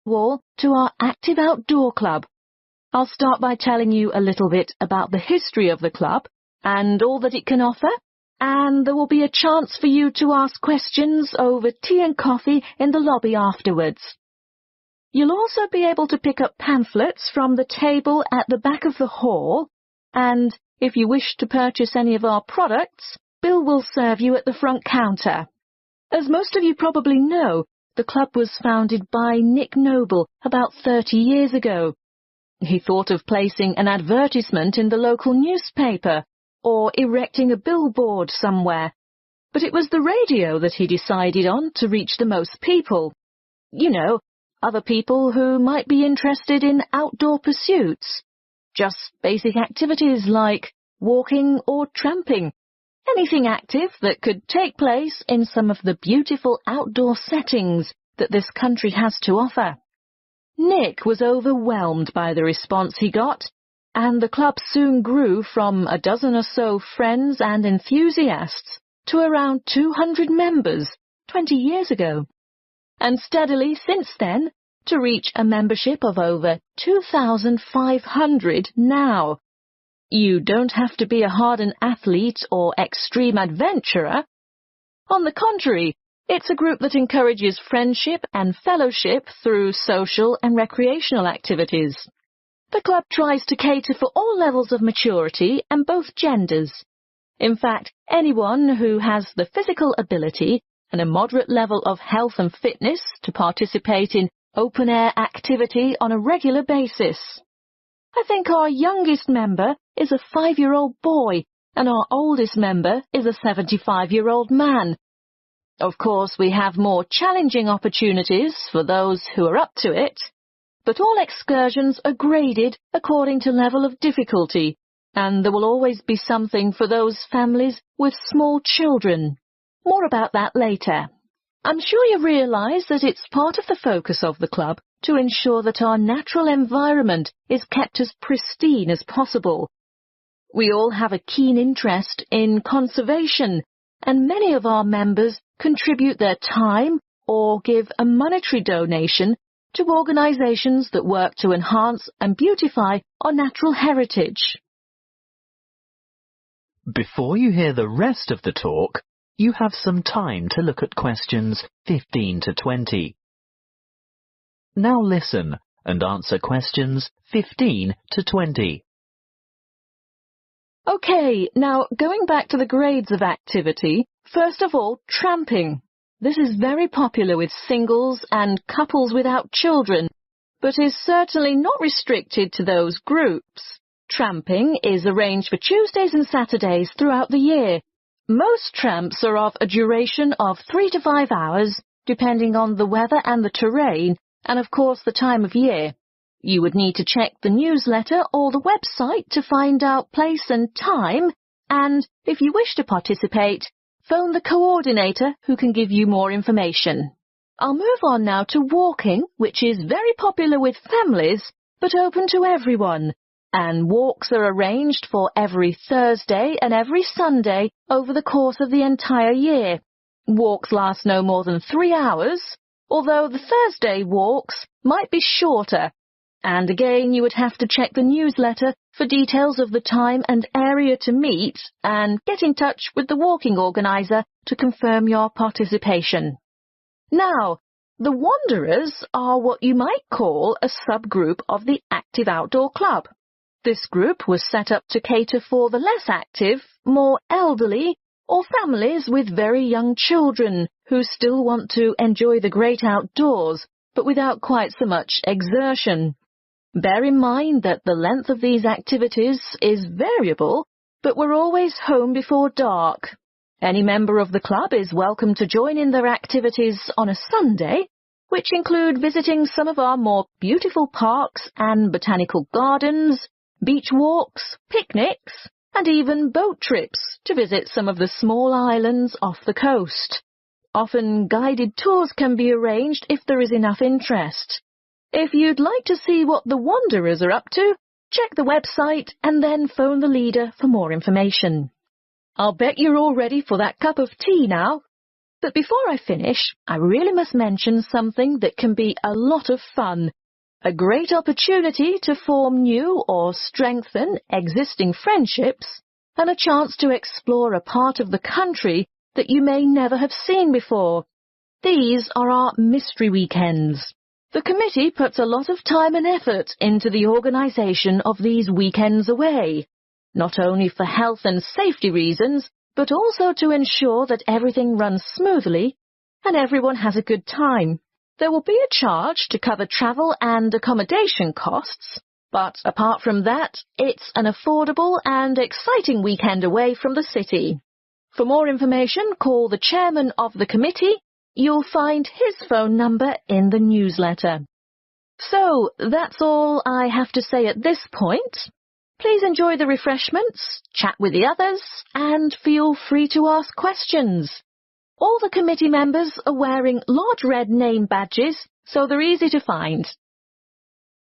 all to our Active Outdoor Club. I'll start by telling you a little bit about the history of the club and all that it can offer, and there will be a chance for you to ask questions over tea and coffee in the lobby afterwards. You'll also be able to pick up pamphlets from the table at the back of the hall, and if you wish to purchase any of our products, Bill will serve you at the front counter. As most of you probably know, the club was founded by Nick Noble about 30 years ago. He thought of placing an advertisement in the local newspaper or erecting a billboard somewhere, but it was the radio that he decided on to reach the most people. You know, other people who might be interested in outdoor pursuits. Just basic activities like walking or tramping. Anything active that could take place in some of the beautiful outdoor settings that this country has to offer. Nick was overwhelmed by the response he got, and the club soon grew from a dozen or so friends and enthusiasts to around 200 members 20 years ago, and steadily since then to reach a membership of over 2,500 now. You don't have to be a hardened athlete or extreme adventurer. On the contrary, it's a group that encourages friendship and fellowship through social and recreational activities. The club tries to cater for all levels of maturity and both genders. In fact, anyone who has the physical ability and a moderate level of health and fitness to participate in open-air activity on a regular basis. I think our youngest member is a 5-year-old boy, and our oldest member is a 75-year-old man. Of course, we have more challenging opportunities for those who are up to it, but all excursions are graded according to level of difficulty, and there will always be something for those families with small children. More about that later. I'm sure you realise that it's part of the focus of the club to ensure that our natural environment is kept as pristine as possible. We all have a keen interest in conservation, and many of our members contribute their time or give a monetary donation to organisations that work to enhance and beautify our natural heritage. Before you hear the rest of the talk, you have some time to look at questions 15 to 20. Now listen and answer questions 15 to 20. OK, now going back to the grades of activity, first of all, tramping. This is very popular with singles and couples without children, but is certainly not restricted to those groups. Tramping is arranged for Tuesdays and Saturdays throughout the year. Most tramps are of a duration of 3 to 5 hours, depending on the weather and the terrain, and of course the time of year. You would need to check the newsletter or the website to find out place and time, and if you wish to participate, phone the coordinator who can give you more information. I'll move on now to walking, which is very popular with families, but open to everyone, and walks are arranged for every Thursday and every Sunday over the course of the entire year. Walks last no more than 3 hours, although the Thursday walks might be shorter. And again, you would have to check the newsletter for details of the time and area to meet and get in touch with the walking organiser to confirm your participation. Now, the Wanderers are what you might call a subgroup of the Active Outdoor Club. This group was set up to cater for the less active, more elderly, or families with very young children who still want to enjoy the great outdoors, but without quite so much exertion. Bear in mind that the length of these activities is variable, but we're always home before dark. Any member of the club is welcome to join in their activities on a Sunday, which include visiting some of our more beautiful parks and botanical gardens, beach walks, picnics, and even boat trips to visit some of the small islands off the coast. Often guided tours can be arranged if there is enough interest. If you'd like to see what the Wanderers are up to, check the website and then phone the leader for more information. I'll bet you're all ready for that cup of tea now. But before I finish, I really must mention something that can be a lot of fun. A great opportunity to form new or strengthen existing friendships, and a chance to explore a part of the country that you may never have seen before. These are our mystery weekends. The committee puts a lot of time and effort into the organisation of these weekends away, not only for health and safety reasons, but also to ensure that everything runs smoothly and everyone has a good time. There will be a charge to cover travel and accommodation costs, but apart from that, it's an affordable and exciting weekend away from the city. For more information, call the chairman of the committee. You'll find his phone number in the newsletter. So, that's all I have to say at this point. Please enjoy the refreshments, chat with the others, and feel free to ask questions. All the committee members are wearing large red name badges, so they're easy to find.